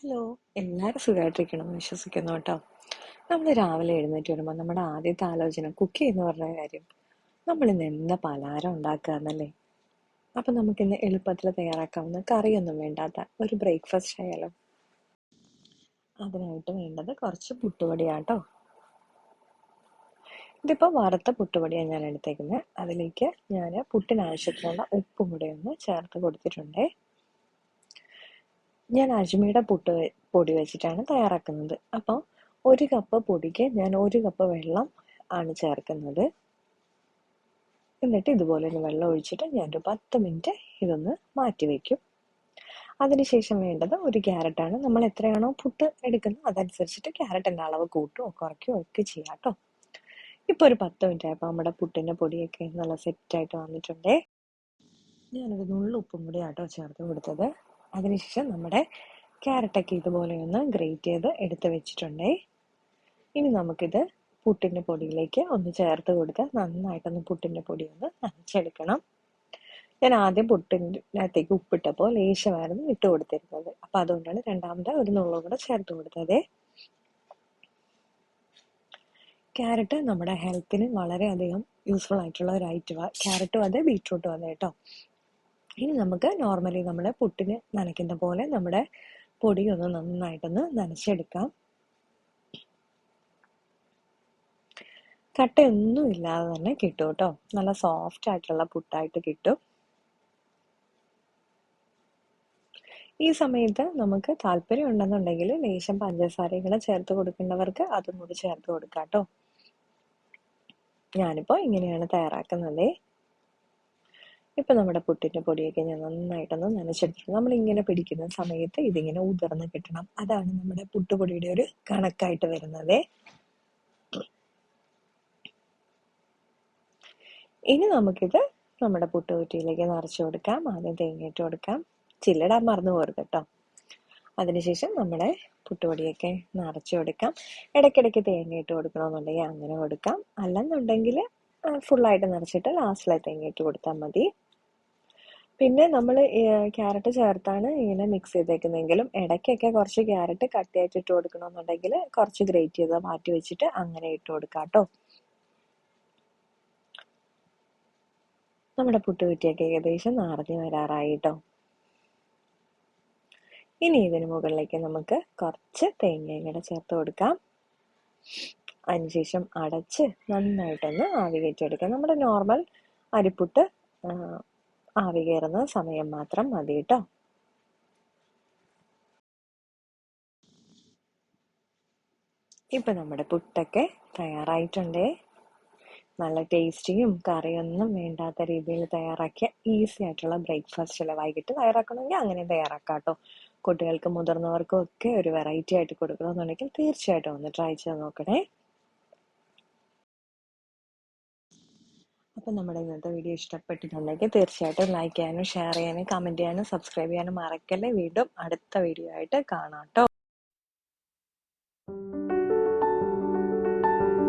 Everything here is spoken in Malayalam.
ഹലോ, എല്ലാവരും സുഖമായിട്ടിരിക്കണമെന്ന് വിശ്വസിക്കുന്നു കേട്ടോ. നമ്മൾ രാവിലെ എഴുന്നേറ്റ് വരുമ്പോൾ നമ്മുടെ ആദ്യത്തെ ആലോചന കുക്ക് ചെയ്യുന്ന പറഞ്ഞ കാര്യം, നമ്മൾ ഇന്ന് എന്താ പലഹാരം ഉണ്ടാക്കുക എന്നല്ലേ. അപ്പം നമുക്കിന്ന് എളുപ്പത്തിൽ തയ്യാറാക്കാവുന്ന കറിയൊന്നും വേണ്ടാത്ത ഒരു ബ്രേക്ക്ഫാസ്റ്റ് ആയാലോ. അതിനായിട്ട് വേണ്ടത് കുറച്ച് പുട്ടുപൊടിയാട്ടോ. ഇതിപ്പോൾ വറുത്ത പുട്ടുപൊടിയാണ് ഞാൻ എടുത്തേക്കുന്നത്. അതിലേക്ക് ഞാൻ പുട്ടിനാവശ്യത്തിനുള്ള ഉപ്പും കൂടെ ഒന്ന് ചേർത്ത് കൊടുത്തിട്ടുണ്ട്. ഞാൻ അജ്മിയുടെ പൊടി വെച്ചിട്ടാണ് തയ്യാറാക്കുന്നത്. അപ്പോൾ 1 കപ്പ് പൊടിക്ക് ഞാൻ 1 കപ്പ് വെള്ളം ആണ് ചേർക്കുന്നത്. എന്നിട്ട് ഇതുപോലെ ഒരു വെള്ളം ഒഴിച്ചിട്ട് ഞാനൊരു 10 മിനിറ്റ് ഇതൊന്ന് മാറ്റി വയ്ക്കും. അതിനുശേഷം വേണ്ടത് ഒരു ക്യാരറ്റാണ്. നമ്മൾ എത്രയാണോ പുട്ട് എടുക്കുന്നത് അതനുസരിച്ചിട്ട് ക്യാരറ്റിൻ്റെ അളവ് കൂട്ടുകയോ കുറയ്ക്കുകയോ ഒക്കെ ചെയ്യാം കേട്ടോ. ഇപ്പോൾ ഒരു 10 മിനിറ്റ് ആയപ്പോൾ നമ്മുടെ പുട്ടിൻ്റെ പൊടിയൊക്കെ നല്ല സെറ്റായിട്ട് വന്നിട്ടുണ്ടേ. ഞാനൊരു നുള്ളു ഉപ്പും കൂടി ആട്ടോ ചേർത്ത് കൊടുത്തത്. അതിനുശേഷം നമ്മുടെ ക്യാരറ്റൊക്കെ ഇതുപോലെ ഒന്ന് ഗ്രേറ്റ് ചെയ്ത് എടുത്ത് വെച്ചിട്ടുണ്ടേ. ഇനി നമുക്കിത് പുട്ടിൻ്റെ പൊടിയിലേക്ക് ഒന്ന് ചേർത്ത് കൊടുത്ത് നന്നായിട്ടൊന്ന് പുട്ടിൻ്റെ പൊടി ഒന്ന് നനച്ചെടുക്കണം. ഞാൻ ആദ്യം പുട്ടിനകത്തേക്ക് ഉപ്പിട്ടപ്പോൾ ലേശമായിരുന്നു ഇട്ട് കൊടുത്തിരുന്നത്. അപ്പം അതുകൊണ്ടാണ് രണ്ടാമത്തെ ഒരു നുള്ളും കൂടെ ചേർത്ത് കൊടുത്തത്. ക്യാരറ്റ് നമ്മുടെ ഹെൽത്തിന് വളരെയധികം യൂസ്ഫുൾ ആയിട്ടുള്ള ഒരു ഐറ്റമാണ്. ക്യാരറ്റും അതെ, ബീട്രൂട്ടും അതെ കേട്ടോ. ഇനി നമുക്ക് നോർമലി നമ്മൾ പുട്ടിന് നനയ്ക്കുന്ന പോലെ നമ്മുടെ പൊടി ഒന്ന് നന്നായിട്ടൊന്ന് നനച്ചെടുക്കാം. കട്ടയൊന്നും ഇല്ലാതെ തന്നെ കിട്ടും കേട്ടോ. നല്ല സോഫ്റ്റ് ആയിട്ടുള്ള പുട്ടായിട്ട് കിട്ടും. ഈ സമയത്ത് നമുക്ക് താല്പര്യം ഉണ്ടെന്നുണ്ടെങ്കിൽ ലേശം പഞ്ചസാരകളെ ചേർത്ത് കൊടുക്കേണ്ടവർക്ക് അതും കൂടി ചേർത്ത് കൊടുക്കാം കേട്ടോ. ഞാനിപ്പോൾ ഇങ്ങനെയാണ് തയ്യാറാക്കുന്നത്. ഇപ്പം നമ്മുടെ പുട്ടിൻ്റെ പൊടിയൊക്കെ ഞാൻ നന്നായിട്ടൊന്ന് നനച്ചെടുത്തിട്ടുണ്ട്. നമ്മളിങ്ങനെ പിടിക്കുന്ന സമയത്ത് ഇതിങ്ങനെ ഉതിർന്ന് കിട്ടണം. അതാണ് നമ്മുടെ പുട്ടുപൊടിയുടെ ഒരു കണക്കായിട്ട് വരുന്നത്. ഇനി നമുക്കിത് നമ്മുടെ പുട്ടുകുറ്റിയിലേക്ക് നിറച്ച് കൊടുക്കാം. ആദ്യം തേങ്ങയിട്ട് കൊടുക്കാം. ചില്ലിടാൻ മറന്നു പോരുത് കേട്ടോ. അതിനുശേഷം നമ്മുടെ പുട്ടുപൊടിയൊക്കെ നിറച്ച് കൊടുക്കാം. ഇടയ്ക്കിടയ്ക്ക് തേങ്ങയിട്ട് കൊടുക്കണമെന്നുണ്ടെങ്കിൽ അങ്ങനെ കൊടുക്കാം. അല്ലെന്നുണ്ടെങ്കിൽ ഫുള്ളായിട്ട് നിറച്ചിട്ട് ലാസ്റ്റിലെ തേങ്ങയിട്ട് കൊടുത്താൽ മതി. പിന്നെ നമ്മൾ ക്യാരറ്റ് ചേർത്താണ് ഇങ്ങനെ മിക്സ് ചെയ്തേക്കുന്നതെങ്കിലും ഇടയ്ക്കൊക്കെ കുറച്ച് ക്യാരറ്റ് കട്ടിയായിട്ട് ഇട്ട് കൊടുക്കണമെന്നുണ്ടെങ്കിൽ കുറച്ച് ഗ്രേറ്റ് ചെയ്ത് മാറ്റി വെച്ചിട്ട് അങ്ങനെ ഇട്ട് കൊടുക്കാം കേട്ടോ. നമ്മുടെ പുട്ടുകുറ്റിയൊക്കെ ഏകദേശം നിറഞ്ഞു വരാറായി കേട്ടോ. ഇനി ഇതിന് മുകളിലേക്ക് നമുക്ക് കുറച്ച് തേങ്ങയും കൂടെ ചേർത്ത് കൊടുക്കാം. അതിനുശേഷം അടച്ച് നന്നായിട്ടൊന്ന് ആവി കയറ്റിയെടുക്കാം. നമ്മുടെ നോർമൽ അരിപ്പുട്ട് ആവി കയറുന്ന സമയം മാത്രം മതി കേട്ടോ. ഇപ്പം നമ്മുടെ പുട്ടൊക്കെ തയ്യാറായിട്ടുണ്ടേ. നല്ല ടേസ്റ്റിയും കറിയൊന്നും വേണ്ടാത്ത രീതിയിൽ തയ്യാറാക്കിയ ഈസി ആയിട്ടുള്ള ബ്രേക്ക്ഫാസ്റ്റ് അല്ല. വൈകിട്ട് തയ്യാറാക്കണമെങ്കിൽ അങ്ങനെ തയ്യാറാക്കാം കേട്ടോ. കുട്ടികൾക്കും മുതിർന്നവർക്കും ഒക്കെ ഒരു വെറൈറ്റി ആയിട്ട് കൊടുക്കണമെന്നുണ്ടെങ്കിൽ തീർച്ചയായിട്ടും ഒന്ന് ട്രൈ ചെയ്ത് നോക്കണേ. അപ്പം നമ്മുടെ ഇന്നത്തെ വീഡിയോ ഇഷ്ടപ്പെട്ടിട്ടുണ്ടെങ്കിൽ തീർച്ചയായിട്ടും ലൈക്ക് ചെയ്യാനും ഷെയർ ചെയ്യാനും കമൻറ്റ് ചെയ്യാനും സബ്സ്ക്രൈബ് ചെയ്യാനും മറക്കല്ലേ. വീണ്ടും അടുത്ത വീഡിയോ ആയിട്ട് കാണാം കേട്ടോ.